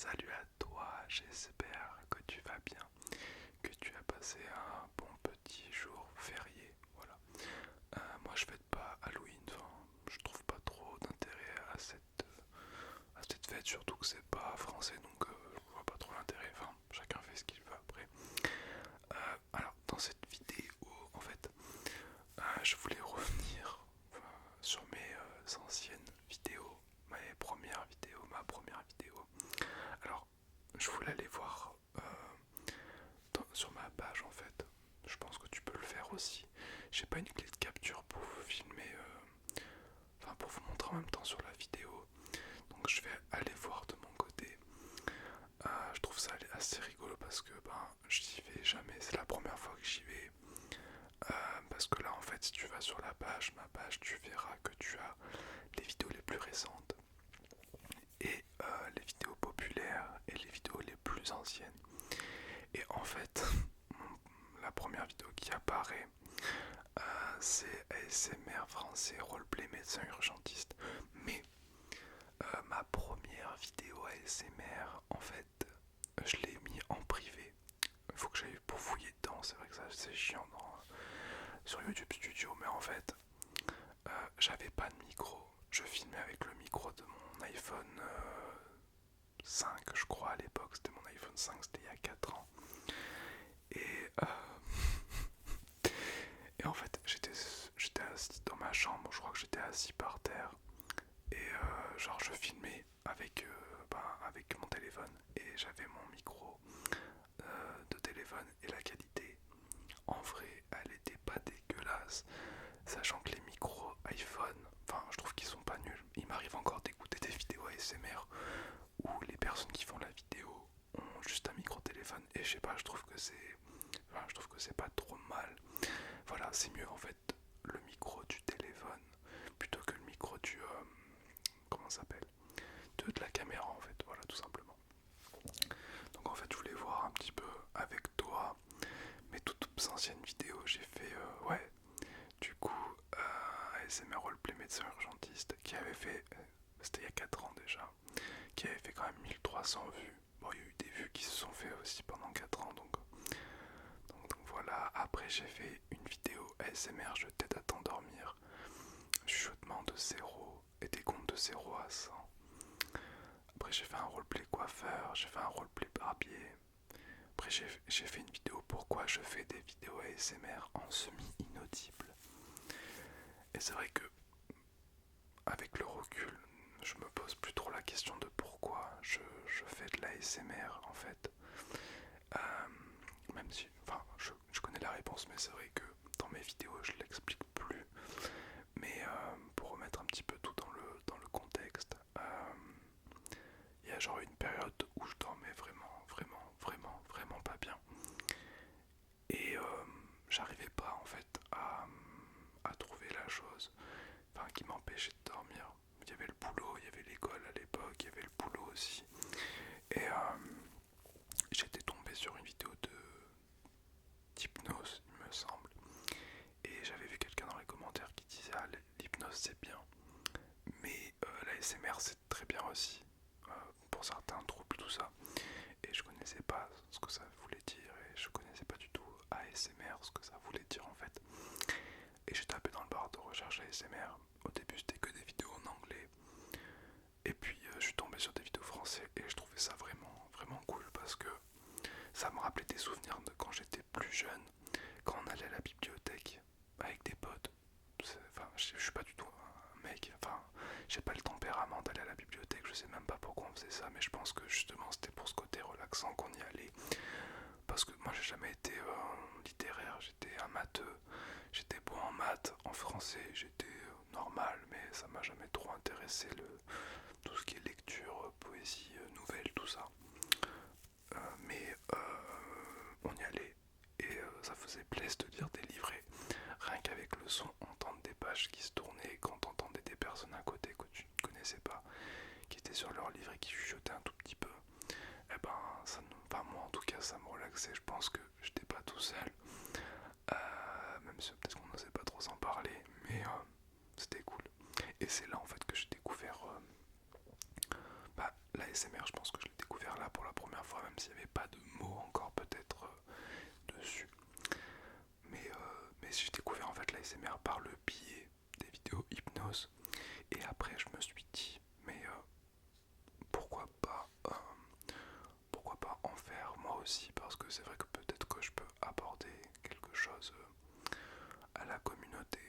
Salut à toi, j'espère que tu vas bien, que tu as passé un bon petit jour férié. Voilà. Moi je fête pas Halloween, enfin, je trouve pas trop d'intérêt à cette fête, surtout que c'est pas français donc je vois pas trop l'intérêt. Enfin, chacun fait ce qu'il veut après. Alors, dans cette vidéo, en fait, je voulais revenir sur mes anciennes vidéos, ma première vidéo. Alors, je voulais aller voir sur ma page en fait. Je pense que tu peux le faire aussi. J'ai pas une clé de capture pour vous filmer, enfin pour vous montrer en même temps sur la vidéo. Donc je vais aller voir de mon côté. Je trouve ça assez rigolo parce que j'y vais jamais. C'est la première fois que j'y vais. Parce que là en fait si tu vas sur ma page, tu verras que tu as les vidéos les plus récentes et les vidéos populaires et les vidéos les plus anciennes. Et en fait, la première vidéo qui apparaît, c'est ASMR français roleplay médecin urgentiste. Mais ma première vidéo ASMR, en fait, je l'ai mis en privé. Il faut que j'aille pour fouiller dedans. C'est vrai que ça c'est chiant sur YouTube Studio, mais en fait, j'avais pas de micro. Je filmais avec le micro de mon iPhone 5, je crois à l'époque. C'était mon iPhone 5, c'était il y a 4 ans. Et Et en fait, j'étais assis dans ma chambre, je crois que j'étais assis par terre. Et genre, je filmais avec mon téléphone. Et j'avais mon micro de téléphone. Et la qualité, en vrai, elle était pas dégueulasse. Sachant que les micros iPhone, enfin, je trouve qu'ils sont pas nuls. Il m'arrive encore d'écouter des vidéos ASMR où les personnes qui font la vidéo ont juste un micro téléphone. Et je sais pas, je trouve que c'est pas trop mal. Voilà, c'est mieux en fait le micro du téléphone plutôt que le micro du comment ça s'appelle de la caméra en fait, voilà tout simplement. Donc en fait je voulais voir un petit peu avec toi mes toutes anciennes vidéos. J'ai fait ouais du coup ASMR roleplay médecin urgentiste qui avait fait c'était il y a 4 ans déjà, qui avait fait quand même 1300 vues. Bon, il y a eu des vues qui se sont fait aussi pendant 4 ans donc voilà. Après j'ai fait une vidéo ASMR je t'aide à t'endormir, chuchotement de 0 et des comptes de 0 à 100. Après j'ai fait un roleplay coiffeur, j'ai fait un roleplay barbier. Après j'ai fait une vidéo pourquoi je fais des vidéos ASMR en semi-inaudible. Et c'est vrai que avec le recul, je me pose plus trop la question de pourquoi je fais de l'ASMR en fait. Même si, enfin, je connais la réponse, mais c'est vrai que dans mes vidéos je l'explique plus. Mais pour remettre un petit peu tout dans le contexte, il y a genre une période où je dormais vraiment pas bien. Et j'arrivais pas en fait à trouver la chose qui m'empêchait de dormir. Il y avait le boulot, il y avait l'école à l'époque, il y avait le boulot aussi. Et j'étais tombé sur une vidéo d'hypnose, il me semble. Et j'avais vu quelqu'un dans les commentaires qui disait ah, l'hypnose c'est bien. Mais la SMR c'est très bien aussi, pour certains troubles, tout ça. Et je connaissais pas ce que ça voulait dire, et je connaissais pas du tout ASMR, ce que ça voulait dire en fait. Et j'ai tapé dans le bar de recherche ASMR. Au début c'était que des vidéos en anglais. Et puis je suis tombé sur des vidéos français et je trouvais ça vraiment cool parce que ça me rappelait des souvenirs de quand j'étais plus jeune, quand on allait à la bibliothèque avec des potes. Enfin, je suis pas du tout un mec, enfin, j'ai pas le tempérament d'aller à la bibliothèque, je sais même pas pourquoi on faisait ça, mais je pense que justement c'était pour ce côté relaxant qu'on y allait. Parce que moi j'ai jamais été littéraire, j'étais un matheux, j'étais bon en maths, en français j'étais normal, mais ça m'a jamais trop intéressé tout ce qui est lecture, poésie, nouvelle, tout ça. Mais on y allait et ça faisait plaisir de lire des livrets. Rien qu'avec le son, entendre des pages qui se tournaient quand t'entendais des personnes à côté que tu ne connaissais pas, qui étaient sur leur livre et qui chuchotaient un tout petit peu. Et enfin moi en tout cas ça me relaxait. Je pense que j'étais pas tout seul. Même si peut-être qu'on n'osait pas trop s'en parler, mais c'était cool. Et c'est là en fait que j'ai découvert l'ASMR, je pense que je l'ai découvert découvert là pour la première fois, même s'il n'y avait pas de mots encore peut-être dessus. Mais j'ai découvert en fait l'ASMR par le biais des vidéos hypnose. Et après je me suis dit, mais pourquoi pas en faire moi aussi, parce que c'est vrai que peut-être que je peux apporter quelque chose à la communauté,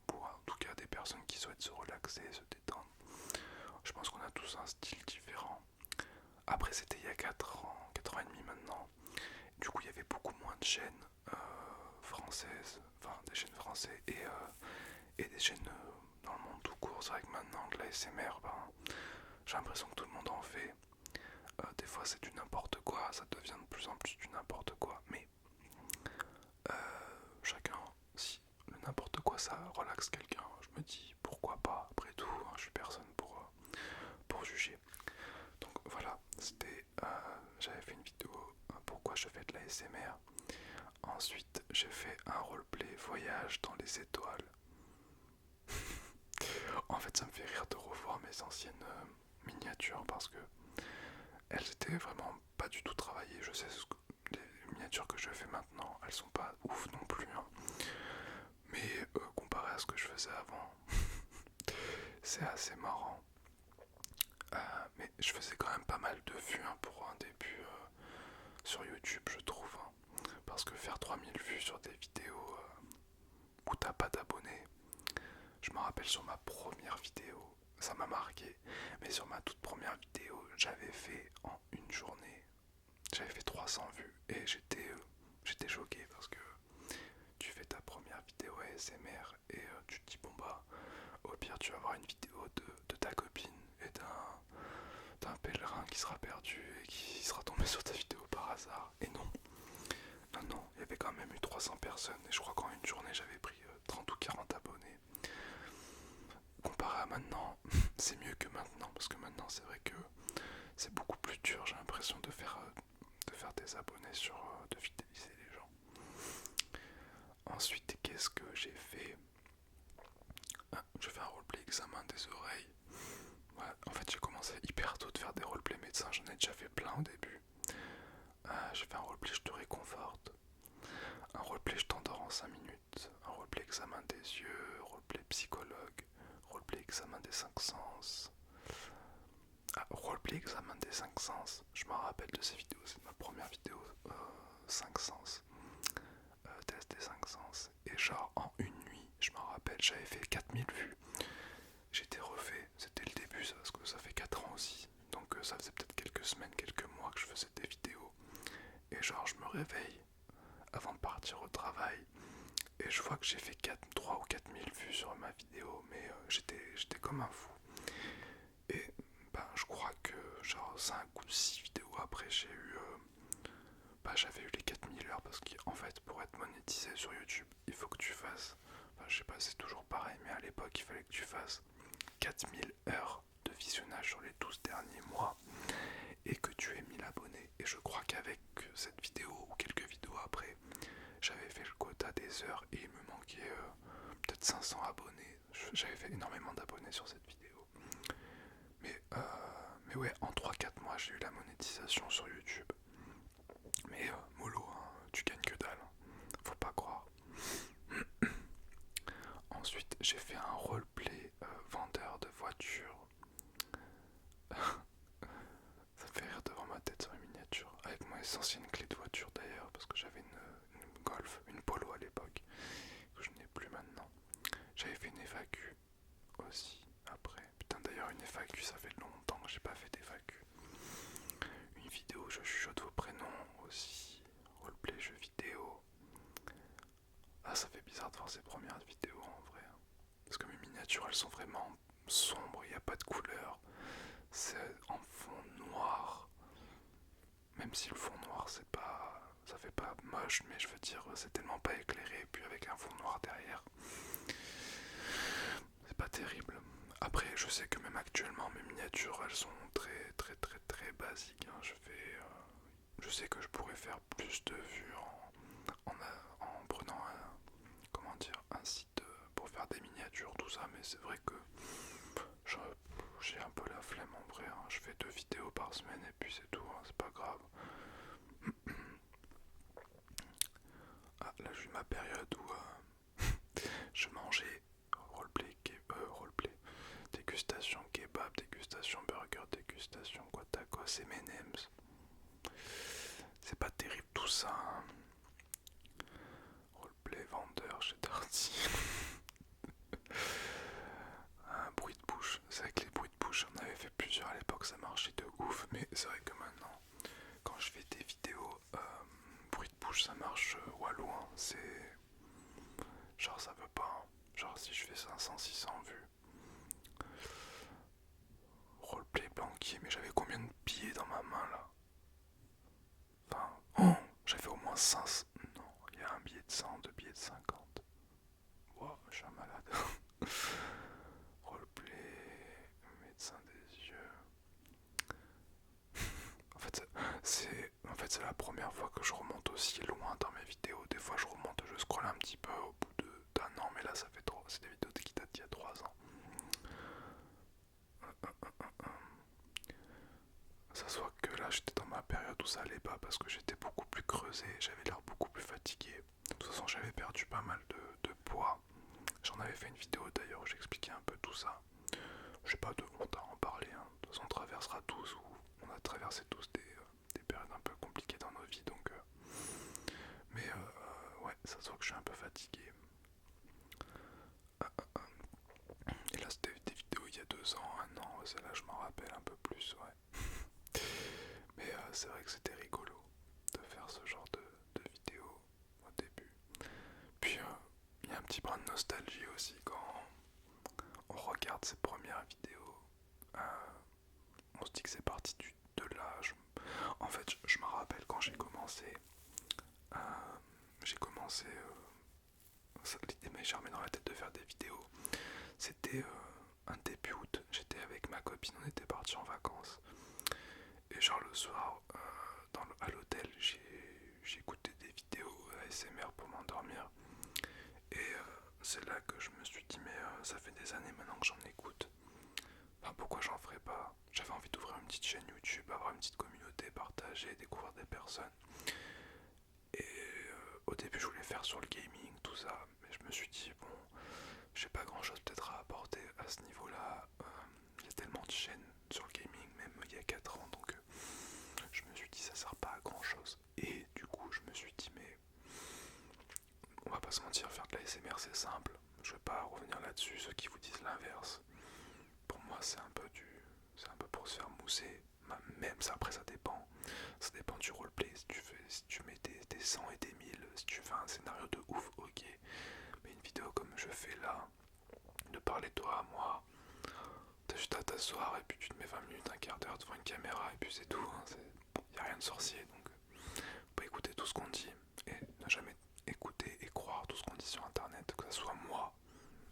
pour en tout cas des personnes qui souhaitent se relaxer, se détendre. Je pense qu'on a tous un style différent. Après c'était il y a 4 ans, 4 ans et demi maintenant. Du coup il y avait beaucoup moins de chaînes françaises, enfin des chaînes françaises et des chaînes dans le monde tout court. C'est vrai que maintenant de l'ASMR, j'ai l'impression que tout le monde en fait. Des fois c'est du n'importe quoi, ça devient de plus en plus du n'importe quoi, mais chacun, si le n'importe quoi ça relaxe quelqu'un, je me dis pourquoi pas, après tout, hein, je suis personne pour juger. Donc voilà, j'avais fait une vidéo pourquoi je fais de la SMR. Ensuite j'ai fait un roleplay voyage dans les étoiles. En fait ça me fait rire de revoir mes anciennes miniatures parce que elles étaient vraiment pas du tout travaillées. Je sais les miniatures que je fais maintenant, elles sont pas ouf non plus, hein. Mais comparé à ce que je faisais avant, c'est assez marrant. Mais je faisais quand même pas mal de vues, hein, pour un début sur YouTube, je trouve, hein. Parce que faire 3000 vues sur des vidéos où t'as pas d'abonnés, je me rappelle sur ma première vidéo, ça m'a marqué, mais sur ma toute première vidéo, j'avais fait en une journée, j'avais fait 300 vues et j'étais choqué parce que tu fais ta première vidéo ASMR et tu te dis bon bah au pire tu vas avoir une vidéo de ta copine et d'un pèlerin qui sera perdu et qui sera tombé sur ta vidéo par hasard. Et non, il y avait quand même eu 300 personnes et je crois qu'en une journée j'avais pris 30 ou 40 abonnés. Comparé à maintenant, c'est mieux que maintenant parce que maintenant c'est vrai que c'est beaucoup plus dur, j'ai l'impression de faire des abonnés de fidéliser les gens. Ensuite, qu'est-ce que j'ai fait? J'ai fait un roleplay examen des oreilles. Ouais, en fait, j'ai commencé hyper tôt de faire des roleplays médecins, j'en ai déjà fait plein au début. J'ai fait un roleplay je te réconforte, un roleplay je t'endors en 5 minutes, un roleplay examen des yeux, roleplay psychologue, roleplay examen des 5 sens. Roleplay examen des 5 sens, je me rappelle de ces vidéos, c'est ma première vidéo 5 sens. Test des 5 sens. Et genre en une nuit, je me rappelle, j'avais fait 4000 vues. J'étais refait, c'était le début ça, parce que ça fait 4 ans aussi. Donc ça faisait peut-être quelques semaines, quelques mois que je faisais des vidéos. Et genre je me réveille avant de partir au travail. Et je vois que j'ai fait 3 ou 4000 vues sur ma vidéo. Mais j'étais comme un fou. Et je crois que genre 5 ou 6 vidéos après j'avais eu les 4000 heures parce qu'en fait pour être monétisé sur YouTube il faut que tu fasses, je sais pas c'est toujours pareil mais à l'époque il fallait que tu fasses 4000 heures de visionnage sur les 12 derniers mois et que tu aies 1000 abonnés. Et je crois qu'avec cette vidéo ou quelques vidéos après j'avais fait le quota des heures et il me manquait peut-être 500 abonnés. J'avais fait énormément d'abonnés sur cette vidéo. Mais ouais, en 3-4 mois j'ai eu la monétisation sur YouTube. Mais mollo, hein, tu gagnes que dalle, faut pas croire. Ensuite, j'ai fait un roleplay vendeur de voitures. Ça fait rire devant ma tête sur les miniatures. Avec mes anciennes clés de voiture d'ailleurs, parce que j'avais une Golf, une Polo à l'époque, que je n'ai plus maintenant. J'avais fait une FAQ aussi après. Putain, d'ailleurs, une FAQ, ça fait longtemps que j'ai pas fait d'FAQ. Une vidéo où je chuchote vos prénoms aussi. Roleplay jeux vidéo. Ah, ça fait bizarre de voir ces premières vidéos en vrai. Parce que mes miniatures elles sont vraiment sombres, il n'y a pas de couleur. C'est en fond noir. Même si le fond noir c'est pas. Ça fait pas moche, mais je veux dire, c'est tellement pas éclairé. Et puis avec un fond noir derrière, c'est pas terrible. Après, je sais que même actuellement, mes miniatures elles sont très très très très basiques, hein. Je sais que je pourrais faire plus de vues en prenant un site pour faire des miniatures, tout ça, mais c'est vrai que j'ai un peu la flemme en vrai, hein. Je fais 2 vidéos par semaine et puis c'est tout, hein, c'est pas grave. Ah, là j'ai eu ma période où je mangeais roleplay, dégustation kebab, dégustation burger, dégustation quoi, tacos, M&M's. C'est pas terrible tout ça, hein. Roleplay vendeur chez Darty. Un bruit de bouche, c'est vrai que les bruits de bouche, on avait fait plusieurs à l'époque, ça marchait de ouf, mais c'est vrai que maintenant, quand je fais des vidéos, bruit de bouche ça marche au loin, c'est. Genre ça veut pas, hein. Genre si je fais 500-600 vues. Roleplay banquier, mais j'avais combien de billets dans ma main là? Enfin, oh, j'avais au moins 500. Non, il y a un billet de 100, deux billets de 50. Wow, je suis un malade. Roleplay, médecin des yeux. En fait, c'est la première fois que je remonte aussi loin dans mes vidéos. Des fois, je remonte, je scrolle un petit peu au bout d'un an, mais là, ça fait trop. C'est des vidéos qui datent d'il y a 3 ans. Ça se voit que là, j'étais dans ma période où ça allait pas parce que j'étais beaucoup plus creusé, j'avais l'air beaucoup plus fatigué. De toute façon, j'avais perdu pas mal de poids. J'en avais fait une vidéo d'ailleurs où j'expliquais un peu tout ça. Je sais pas de honte à en parler, hein. De toute façon, on traversera tous, ou on a traversé tous des périodes un peu compliquées dans nos vies, donc. Mais ouais, ça se voit que je suis un peu fatigué. Et là, c'était des vidéos il y a 2 ans, 1 an, celle-là, je m'en rappelle un peu plus, ouais. Mais c'est vrai que c'était rigolo de faire ce genre de vidéos au début. Puis il y a un petit brin de nostalgie aussi quand on regarde ces premières vidéos. On se dit que c'est parti de l'âge. En fait, je me rappelle quand j'ai commencé. euh, l'idée m'a germé dans la tête de faire des vidéos. C'était un début août. J'étais avec ma copine, on était partis en vacances. Et genre le soir, à l'hôtel, j'ai écouté des vidéos ASMR pour m'endormir. Et c'est là que je me suis dit, mais ça fait des années maintenant que j'en écoute. Enfin, pourquoi j'en ferais pas? J'avais envie d'ouvrir une petite chaîne YouTube, avoir une petite communauté, partager, découvrir des personnes. Et au début, je voulais faire sur le gaming, tout ça. Mais je me suis dit, bon, j'ai pas grand chose peut-être à apporter à ce niveau-là. Il y a tellement de chaînes sur le gaming, même il y a 4 ans. Donc je me suis dit, ça sert pas à grand chose. Et du coup, je me suis dit, mais on va pas se mentir, faire de la SMR c'est simple. Je vais pas revenir là-dessus, ceux qui vous disent l'inverse. Pour moi, c'est un peu pour se faire mousser. Même ça, après, ça dépend. Ça dépend du roleplay. Si tu mets des 100 et des 1000, si tu fais un scénario de ouf, ok. Mais une vidéo comme je fais là, de parler toi à moi, t'as juste à t'asseoir et puis tu te mets 20 minutes, un quart d'heure devant une caméra et puis c'est tout. Hein, y a rien de sorcier. Donc, faut pas écouter tout ce qu'on dit et ne jamais écouter et croire tout ce qu'on dit sur internet, que ce soit moi.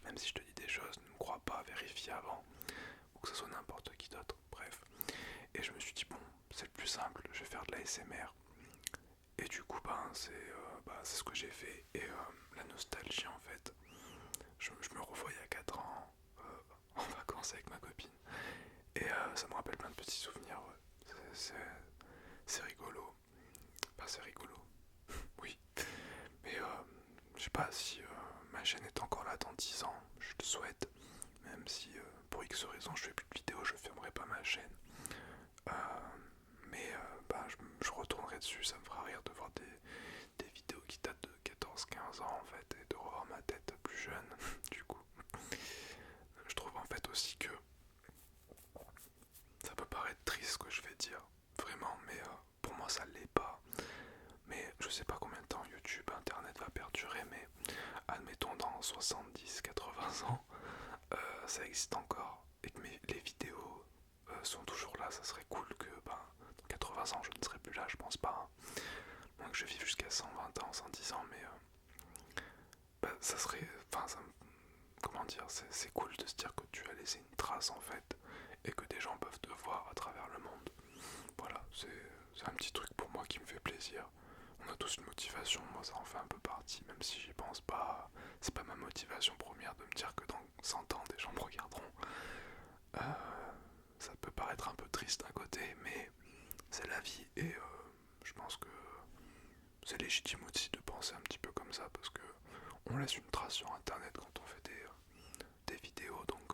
Même si je te dis des choses, ne me crois pas, vérifie avant. Ou que ce soit n'importe qui d'autre, bref. Et je me suis dit, bon, c'est le plus simple, je vais faire de la SMR. Et du coup, c'est ce que j'ai fait. Et la nostalgie, en fait, je me revois il y a 4 ans en vacances avec ma copine. Et ça me rappelle plein de petits souvenirs, ouais. C'est rigolo. Pas c'est rigolo, oui. Mais je sais pas si ma chaîne est encore là dans 10 ans, je le souhaite. Même si pour X raison je fais plus de vidéos, je fermerai pas ma chaîne. Euh, mais je retournerai dessus, ça me fera rire de voir des vidéos qui datent de 14-15 ans en fait, et de revoir ma tête plus jeune. Du coup, je trouve en fait aussi que ça peut paraître triste ce que je vais dire, vraiment, mais pour moi ça l'est pas. Mais je sais pas combien de temps YouTube, Internet va perdurer, mais admettons dans 70-80 ans, ça existe encore et que les vidéos sont toujours là, ça serait cool que dans 80 ans je ne serai plus là, je pense pas. Moins que je vive jusqu'à 120 ans, 110 ans, mais ça serait. Enfin, comment dire, c'est cool de se dire que tu as laissé une trace en fait et que des gens peuvent te voir à travers le monde. Voilà, c'est un petit truc pour moi qui me fait plaisir. On a tous une motivation, moi ça en fait un peu partie, même si j'y pense pas. C'est pas ma motivation première de me dire que dans 100 ans des gens me regarderont. Ça peut paraître un peu triste d'un côté, mais avis et je pense que c'est légitime aussi de penser un petit peu comme ça parce que on laisse une trace sur internet quand on fait des vidéos donc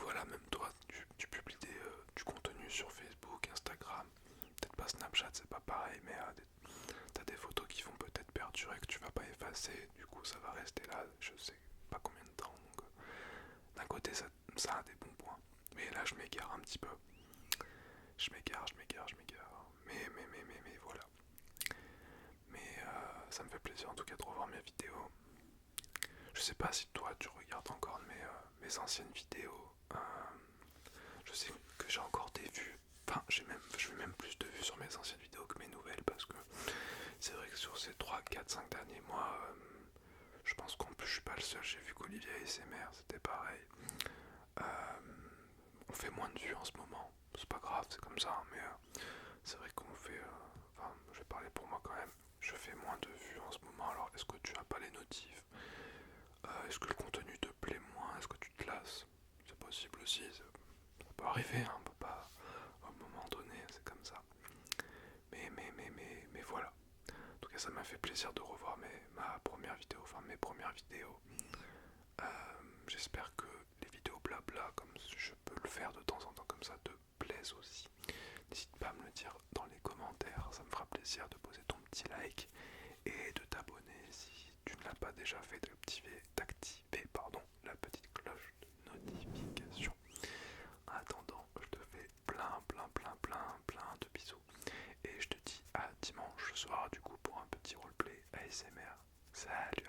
voilà, même toi tu publies du contenu sur Facebook, Instagram, peut-être pas Snapchat, c'est pas pareil, mais t'as des photos qui vont peut-être perdurer que tu vas pas effacer, du coup ça va rester là, je sais pas combien de temps, donc d'un côté ça a des bons points, mais là je m'égare un petit peu, je m'égare, mais voilà, mais ça me fait plaisir en tout cas de revoir mes vidéos. Je sais pas si toi tu regardes encore mes anciennes vidéos. Je sais que j'ai encore des vues. Enfin, je fais même plus de vues sur mes anciennes vidéos que mes nouvelles parce que c'est vrai que sur ces 3, 4, 5 derniers mois, je pense qu'en plus je suis pas le seul. J'ai vu qu'Olivier ASMR c'était pareil. Euh, on fait moins de vues en ce moment. C'est pas grave, c'est comme ça, hein, mais c'est vrai qu'on fait. Enfin, je vais parler pour moi quand même. Je fais moins de vues en ce moment. Alors, est-ce que tu as pas les notifs? Est-ce que le contenu te plaît moins? Est-ce que tu te lasses? C'est possible aussi, ça peut arriver, hein, on peut pas, à un moment donné, c'est comme ça. Mais voilà. En tout cas, ça m'a fait plaisir de revoir ma première vidéo, enfin mes premières vidéos. Euh, J'espère que les vidéos blabla, comme je peux le faire de temps en temps comme ça, te plaisent aussi. N'hésite pas à me le dire dans les commentaires, ça me fera plaisir de poser ton petit like et de t'abonner si tu ne l'as pas déjà fait, d'activer la petite cloche de notification. En attendant, je te fais plein de bisous et je te dis à dimanche soir du coup pour un petit roleplay ASMR. Salut!